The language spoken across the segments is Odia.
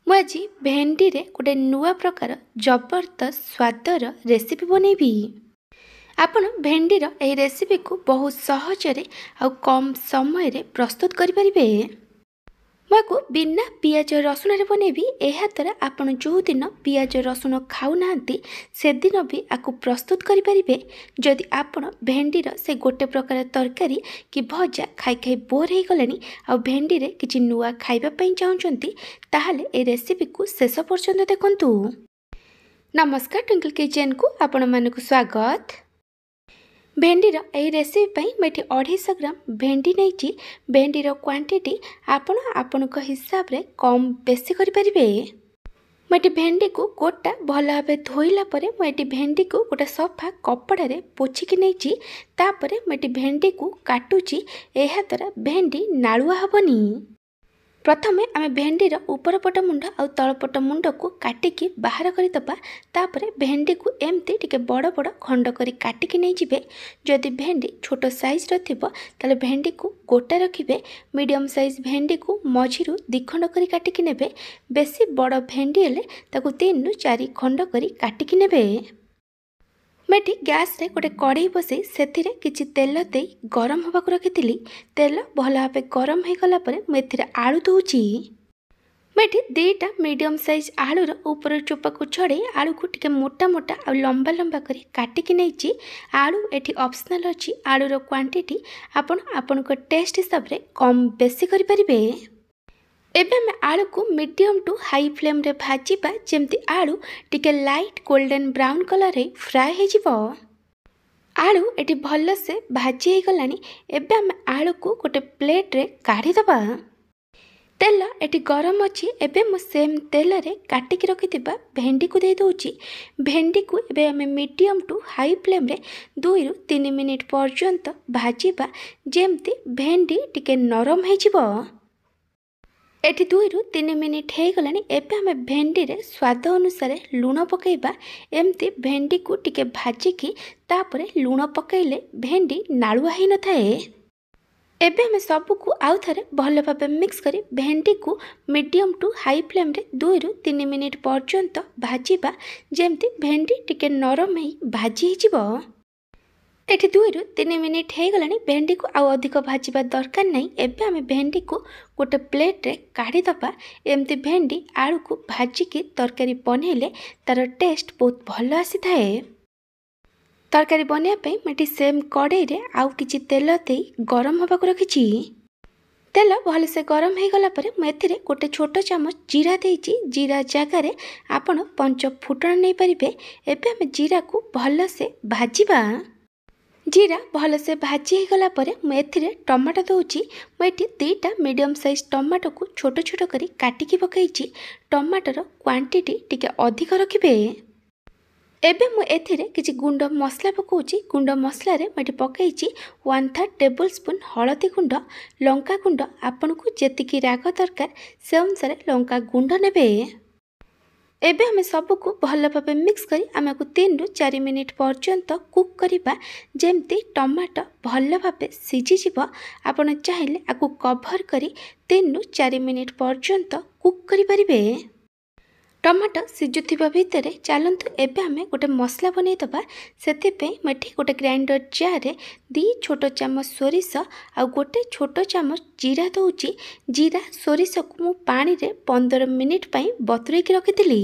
ମୁଁ ଆଜି ଭେଣ୍ଡିରେ ଗୋଟେ ନୂଆ ପ୍ରକାର ଜବରଦସ୍ତ ସ୍ୱାଦର ରେସିପି ବନେଇବି। ଆପଣ ଭେଣ୍ଡିର ଏହି ରେସିପିକୁ ବହୁତ ସହଜରେ ଆଉ କମ୍ ସମୟରେ ପ୍ରସ୍ତୁତ କରିପାରିବେ। ମୁଁ ଆକୁ ବିନା ପିଆଜ ରସୁଣରେ ବନେଇବି। ଏହାଦ୍ୱାରା ଆପଣ ଯେଉଁଦିନ ପିଆଜ ରସୁଣ ଖାଉନାହାନ୍ତି ସେଦିନ ବି ଆକୁ ପ୍ରସ୍ତୁତ କରିପାରିବେ। ଯଦି ଆପଣ ଭେଣ୍ଡିର ସେ ଗୋଟେ ପ୍ରକାର ତରକାରୀ କି ଭଜା ଖାଇ ଖାଇ ବୋର୍ ହେଇଗଲେଣି ଆଉ ଭେଣ୍ଡିରେ କିଛି ନୂଆ ଖାଇବା ପାଇଁ ଚାହୁଁଛନ୍ତି ତାହେଲେ ଏ ରେସିପିକୁ ଶେଷ ପର୍ଯ୍ୟନ୍ତ ଦେଖନ୍ତୁ। ନମସ୍କାର, ଟ୍ୱିଙ୍କଲ୍ କିଚେନ୍କୁ ଆପଣମାନଙ୍କୁ ସ୍ୱାଗତ। ଭେଣ୍ଡିର ଏହି ରେସିପି ପାଇଁ ମୁଁ ଏଠି 250 ଗ୍ରାମ ଭେଣ୍ଡି ନେଇଛି। ଭେଣ୍ଡିର କ୍ୱାଣ୍ଟିଟି ଆପଣ ଆପଣଙ୍କ ହିସାବରେ କମ୍ ବେଶୀ କରିପାରିବେ। ମୁଁ ଏଠି ଭେଣ୍ଡିକୁ ଗୋଟା ଭଲ ଭାବେ ଧୋଇଲା ପରେ ମୁଁ ଏଠି ଭେଣ୍ଡିକୁ ଗୋଟେ ସଫା କପଡ଼ାରେ ପୋଛିକି ନେଇଛି। ତାପରେ ମୁଁ ଏଠି ଭେଣ୍ଡିକୁ କାଟୁଛି। ଏହାଦ୍ୱାରା ଭେଣ୍ଡି ନାଳୁଆ ହେବନି। ପ୍ରଥମେ ଆମେ ଭେଣ୍ଡିର ଉପର ପଟ ମୁଣ୍ଡ ଆଉ ତଳ ପଟ ମୁଣ୍ଡକୁ କାଟିକି ବାହାର କରିଦେବା। ତାପରେ ଭେଣ୍ଡିକୁ ଏମିତି ଟିକେ ବଡ଼ ବଡ଼ ଖଣ୍ଡ କରି କାଟିକି ନେଇଯିବେ। ଯଦି ଭେଣ୍ଡି ଛୋଟ ସାଇଜ୍ର ଥିବ ତାହେଲେ ଭେଣ୍ଡିକୁ ଗୋଟା ରଖିବେ। ମିଡ଼ିୟମ୍ ସାଇଜ୍ ଭେଣ୍ଡିକୁ ମଝିରୁ 2 ଖଣ୍ଡ କରି କାଟିକି ନେବେ। ବେଶୀ ବଡ଼ ଭେଣ୍ଡି ହେଲେ ତାକୁ 3ରୁ 4 ଖଣ୍ଡ କରି କାଟିକି ନେବେ। ମୁଁ ଏଠି ଗ୍ୟାସ୍ରେ ଗୋଟେ କଡ଼େଇ ବସାଇ ସେଥିରେ କିଛି ତେଲ ଦେଇ ଗରମ ହେବାକୁ ରଖିଥିଲି। ତେଲ ଭଲ ଭାବେ ଗରମ ହୋଇଗଲା ପରେ ମୁଁ ଏଥିରେ ଆଳୁ ଦେଉଛି। ମୁଁ ଏଠି 2ଟା ମିଡ଼ିୟମ୍ ସାଇଜ୍ ଆଳୁର ଉପର ଚୋପାକୁ ଛଡ଼େଇ ଆଳୁକୁ ଟିକେ ମୋଟା ମୋଟା ଆଉ ଲମ୍ବା ଲମ୍ବା କରି କାଟିକି ନେଇଛି। ଆଳୁ ଏଠି ଅପସନାଲ୍ ଅଛି। ଆଳୁର କ୍ୱାଣ୍ଟିଟି ଆପଣ ଆପଣଙ୍କ ଟେଷ୍ଟ ହିସାବରେ କମ୍ ବେଶୀ କରିପାରିବେ। ଏବେ ଆମେ ଆଳୁକୁ ମିଡ଼ିୟମ୍ ଟୁ ହାଇ ଫ୍ଲେମ୍ରେ ଭାଜିବା, ଯେମିତି ଆଳୁ ଟିକେ ଲାଇଟ୍ ଗୋଲ୍ଡେନ୍ ବ୍ରାଉନ୍ କଲର୍ରେ ଫ୍ରାଏ ହେଇଯିବ। ଆଳୁ ଏଠି ଭଲସେ ଭାଜି ହେଇଗଲାଣି। ଏବେ ଆମେ ଆଳୁକୁ ଗୋଟେ ପ୍ଲେଟ୍ରେ କାଢ଼ିଦେବା। ତେଲ ଏଠି ଗରମ ଅଛି। ଏବେ ମୁଁ ସେମ୍ ତେଲରେ କାଟିକି ରଖିଥିବା ଭେଣ୍ଡିକୁ ଦେଇ ଦେଉଛି। ଭେଣ୍ଡିକୁ ଏବେ ଆମେ ମିଡ଼ିୟମ୍ ଟୁ ହାଇ ଫ୍ଲେମ୍ରେ 2ରୁ 3 ମିନିଟ୍ ପର୍ଯ୍ୟନ୍ତ ଭାଜିବା, ଯେମିତି ଭେଣ୍ଡି ଟିକେ ନରମ ହେଇଯିବ। ଏଠି 2ରୁ 3 ମିନିଟ୍ ହେଇଗଲାଣି। ଏବେ ଆମେ ଭେଣ୍ଡିରେ ସ୍ୱାଦ ଅନୁସାରେ ଲୁଣ ପକାଇବା। ଏମିତି ଭେଣ୍ଡିକୁ ଟିକେ ଭାଜିକି ତାପରେ ଲୁଣ ପକାଇଲେ ଭେଣ୍ଡି ନାଳୁଆ ହେଇନଥାଏ। ଏବେ ଆମେ ସବୁକୁ ଆଉ ଥରେ ଭଲ ଭାବେ ମିକ୍ସ କରି ଭେଣ୍ଡିକୁ ମିଡ଼ିୟମ୍ ଟୁ ହାଇ ଫ୍ଲେମ୍ରେ 2ରୁ 3 ମିନିଟ୍ ପର୍ଯ୍ୟନ୍ତ ଭାଜିବା, ଯେମିତି ଭେଣ୍ଡି ଟିକେ ନରମ ହେଇ ଭାଜି ହେଇଯିବ। ଏଠି 2ରୁ 3 ମିନିଟ୍ ହେଇଗଲାଣି। ଭେଣ୍ଡିକୁ ଆଉ ଅଧିକ ଭାଜିବା ଦରକାର ନାହିଁ। ଏବେ ଆମେ ଭେଣ୍ଡିକୁ ଗୋଟେ ପ୍ଲେଟ୍ରେ କାଢ଼ିଦେବା। ଏମିତି ଭେଣ୍ଡି ଆଳୁକୁ ଭାଜିକି ତରକାରୀ ବନେଇଲେ ତା'ର ଟେଷ୍ଟ ବହୁତ ଭଲ ଆସିଥାଏ। ତରକାରୀ ବନେଇବା ପାଇଁ ମୁଁ ଏଠି ସେମ୍ କଡ଼େଇରେ ଆଉ କିଛି ତେଲ ଦେଇ ଗରମ ହେବାକୁ ରଖିଛି। ତେଲ ଭଲସେ ଗରମ ହେଇଗଲା ପରେ ମୁଁ ଏଥିରେ ଗୋଟେ ଛୋଟ ଚାମଚ ଜିରା ଦେଇଛି। ଜିରା ଜାଗାରେ ଆପଣ 5 ଫୁଟଣ ନେଇପାରିବେ। ଏବେ ଆମେ ଜିରାକୁ ଭଲସେ ଭାଜିବା। ଜିରା ଭଲସେ ଭାଜି ହେଇଗଲା ପରେ ମୁଁ ଏଥିରେ ଟମାଟୋ ଦେଉଛି। ମୁଁ ଏଠି 2ଟା ମିଡ଼ିୟମ୍ ସାଇଜ୍ ଟମାଟୋକୁ ଛୋଟ ଛୋଟ କରି କାଟିକି ପକାଇଛି। ଟମାଟୋର କ୍ୱାଣ୍ଟିଟି ଟିକେ ଅଧିକ ରଖିବେ। ଏବେ ମୁଁ ଏଥିରେ କିଛି ଗୁଣ୍ଡ ମସଲା ପକାଉଛି। ଗୁଣ୍ଡ ମସଲାରେ ମୁଁ ଏଠି ପକାଇଛି 1/3 ଟେବୁଲ୍ ସ୍ପୁନ୍ ହଳଦୀ ଗୁଣ୍ଡ, ଲଙ୍କା ଗୁଣ୍ଡ। ଆପଣଙ୍କୁ ଯେତିକି ରାଗ ଦରକାର ସେ ଅନୁସାରେ ଲଙ୍କା ଗୁଣ୍ଡ ନେବେ। ଏବେ ଆମେ ସବୁକୁ ଭଲ ଭାବେ ମିକ୍ସ କରି ଆମକୁ 3ରୁ 4 ମିନିଟ୍ ପର୍ଯ୍ୟନ୍ତ କୁକ୍ କରିବା, ଯେମିତି ଟମାଟୋ ଭଲ ଭାବେ ସିଝିଯିବ। ଆପଣ ଚାହିଁଲେ ଆକୁ କଭର୍ କରି 3ରୁ 4 ମିନିଟ୍ ପର୍ଯ୍ୟନ୍ତ କୁକ୍ କରିପାରିବେ। ଟମାଟୋ ସିଝୁଥିବା ଭିତରେ ଚାଲନ୍ତୁ ଏବେ ଆମେ ଗୋଟେ ମସଲା ବନେଇଦେବା। ସେଥିପାଇଁ ମୁଁ ଏଠି ଗୋଟେ ଗ୍ରାଇଣ୍ଡର ଜାର୍ରେ 2 ଛୋଟ ଚାମଚ ସୋରିଷ ଆଉ ଗୋଟେ ଛୋଟ ଚାମଚ ଜିରା ଦେଉଛି। ଜିରା ସୋରିଷକୁ ମୁଁ ପାଣିରେ 15 ମିନିଟ୍ ପାଇଁ ବତୁରେଇକି ରଖିଥିଲି।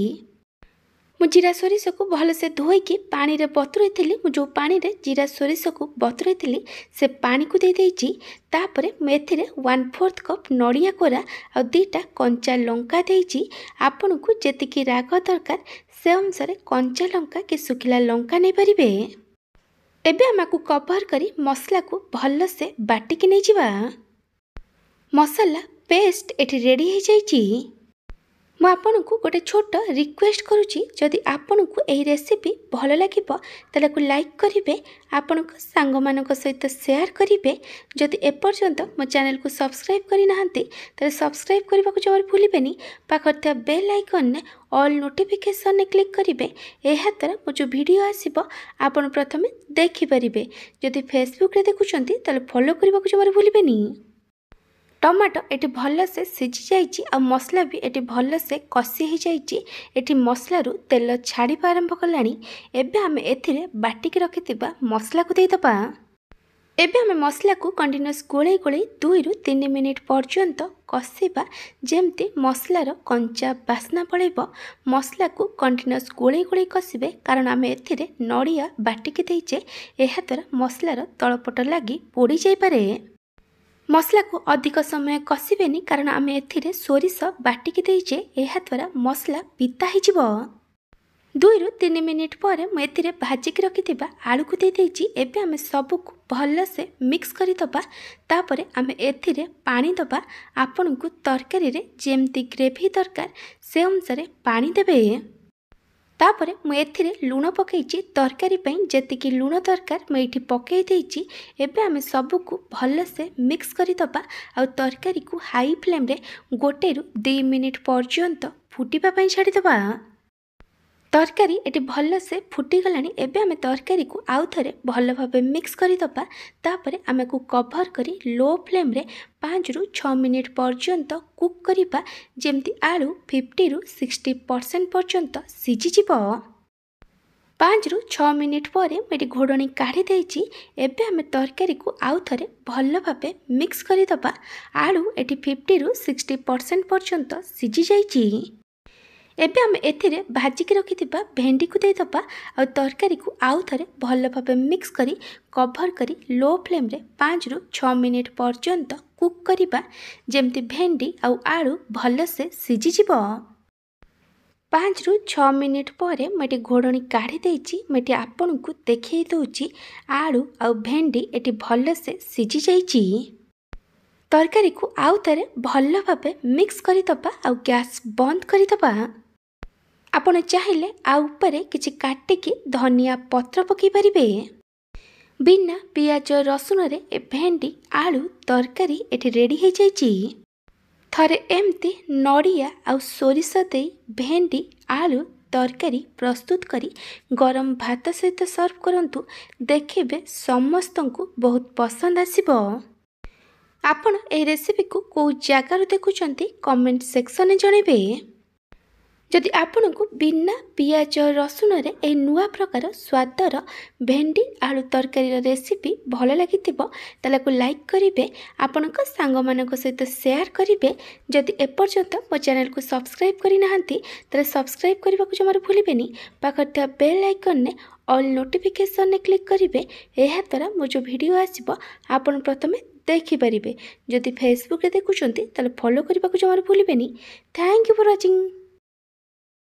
ମୁଁ ଜିରା ସୋରିଷକୁ ଭଲସେ ଧୋଇକି ପାଣିରେ ବତୁରେଇଥିଲି। ମୁଁ ଯେଉଁ ପାଣିରେ ଜିରା ସୋରିଷକୁ ବତୁରେଇଥିଲି ସେ ପାଣିକୁ ଦେଇଦେଇଛି। ତାପରେ ମୁଁ ଏଥିରେ 1/4 କପ୍ ନଡ଼ିଆ କୋରା ଆଉ 2ଟା କଞ୍ଚା ଲଙ୍କା ଦେଇଛି। ଆପଣଙ୍କୁ ଯେତିକି ରାଗ ଦରକାର ସେ ଅନୁସାରେ କଞ୍ଚା ଲଙ୍କା କି ଶୁଖିଲା ଲଙ୍କା ନେଇପାରିବେ। ଏବେ ଆମକୁ କଭର୍ କରି ମସଲାକୁ ଭଲସେ ବାଟିକି ନେଇଯିବା। ମସଲା ପେଷ୍ଟ ଏଠି ରେଡ଼ି ହେଇଯାଇଛି। ମୁଁ ଆପଣଙ୍କୁ ଗୋଟେ ଛୋଟ ରିକ୍ୱେଷ୍ଟ କରୁଛି, ଯଦି ଆପଣଙ୍କୁ ଏହି ରେସିପି ଭଲ ଲାଗିବ ତାହେଲେ ତାକୁ ଲାଇକ୍ କରିବେ, ଆପଣଙ୍କ ସାଙ୍ଗମାନଙ୍କ ସହିତ ସେୟାର କରିବେ। ଯଦି ଏପର୍ଯ୍ୟନ୍ତ ମୋ ଚ୍ୟାନେଲକୁ ସବସ୍କ୍ରାଇବ୍ କରିନାହାନ୍ତି ତାହେଲେ ସବସ୍କ୍ରାଇବ୍ କରିବାକୁ ଜମାରୁ ଭୁଲିବେନି। ପାଖରେ ଥିବା ବେଲ୍ ଆଇକନ୍ରେ ଅଲ୍ ନୋଟିଫିକେସନ୍ରେ କ୍ଲିକ୍ କରିବେ। ଏହାଦ୍ୱାରା ମୋ ଯେଉଁ ଭିଡ଼ିଓ ଆସିବ ଆପଣ ପ୍ରଥମେ ଦେଖିପାରିବେ। ଯଦି ଫେସବୁକ୍ରେ ଦେଖୁଛନ୍ତି ତାହେଲେ ଫଲୋ କରିବାକୁ ଜମାରୁ ଭୁଲିବେନି। टमाटो एटी भलसे सिझी जाइए आ मसला भी एटी भलसे कषि हो जाइए। एटी मसलारू तेल छाड़ी आरंभ कलानी। एबे आमे एथिरे बाटिक रखिथिबा मसला को देइदबा। एबे आमे मसला को कंटिन्यूअस गोले गोले 2 रु 3 मिनिट पर्यंत कषिबा जेमती मसलार कंचा बास्ना पड़ेब। मसला को कंटिन्यूअस गोले गोले कषिबे कारण आमे एथिरे नड़िया बाटिक देइचे। एहा द्वारा मसलार तलपट लगी पोड़ी जाई पारे। मसला को अधिक समय कषिबेनी कारण आमे एथिरे सोरिष बाटिक देइचे। एहा द्वारा मसला पिता हिजिबो। 2 रु 3 मिनिट पर मु एथिरे भाजिक रखिथिबा आलू को दे देइची। एबे आमे सब को भलसे मिक्स करि दबा। तापरे आमे एथिरे पानी दबा। आपनकु तरकारी रे जेमती ग्रेवी दरकार से अनुसार पानी देबे। तापरे मु एथिरे लूण पकईची। तरकारी पई जेतिकी लूण दरकार मु एठी पकई देइची। एबे आमे सब को भलसे मिक्स करि दबा आ तरकारी को हाई फ्लेम रे 1 रु 2 मिनिट पर्यंत फुटिबा पई छाडी दबा। तरकारी एटी भलसे फुटी गलानी। एबे आमे तरकारी को आउ थरे भल भाबे मिक्स करि दबा। तापरे आमे को कवर करी लो फ्लेम रे 5 रु 6 मिनिट पर्यंत कुक करिबा जेमती आलू 50 रु 60% पर्यंत सिझी जिवो। 5 रु 6 मिनिट पर मेरी घोड़नी काढ़ी देइची। एबे आमे तरकारी को आउ थरे भल भाबे मिक्स करि दबा। आलू एटी 50 रु 60% पर्यंत सिझी जाइची। एबे आमे एथिरे भाजिक रखिथिबा भेंडी को दे दबा आ तरकारी को आउ थरे भल भाबे मिक्स करी कवर करी लो फ्लेम रे 5 रु 6 मिनिट पर्यंत कुक करिबा जेमती भेंडी आ आलू भलसे सिझी जिवो। 5 रु 6 मिनिट पर मेटी घोड़नी काढ़ी देइची। मेटी आपनकु देखै दउची आलू आ भेंडी एटी भलसे सिझी जाइची। तरकारी को आउ थरे भल भाबे मिक्स करि दबा आ गैस बंद करि दबा। आपण चाहिले आ ऊपर किछि काटिकी धनिया पत्र पकई परिबे। बिना पियाज रसुन रे ए भेंडी आलू तरकारी एठी रेडी हो जाइची। थरे एमती नड़िया आ सोरिष दे भेंडी आलू तरकारी प्रस्तुत करी गरम भात सहित सर्व करंतु। देखिबे समस्तंकु बहुत पसंद आसीबो। आपण ए रेसिपी को को जगार देखुचंती कमेंट सेक्शन में जणेबे। जदि आपन को बिना पियाज रसुन रे ए नुआ प्रकार स्वादर भेंडी आलू तरकारी रेसिपी भल लगिथिबो ताले को लाइक करिवे। आपनक सांग मानक सहित शेयर करिवे। जदि एपर्यंत मो चैनल को सब्सक्राइब करि नाहंती ताले सब्सक्राइब करबा को जमार भूलिबेनी। पाखर बेल आइकन ने ऑल नोटिफिकेशन ने क्लिक करिवे। एहा द्वारा मो जो वीडियो आसीबो आपन प्रथमे देखि परिबे। जदि फेसबुक रे देखुचंती ताले फॉलो करबा को जमार भूलिबेनी। Thank you for watching.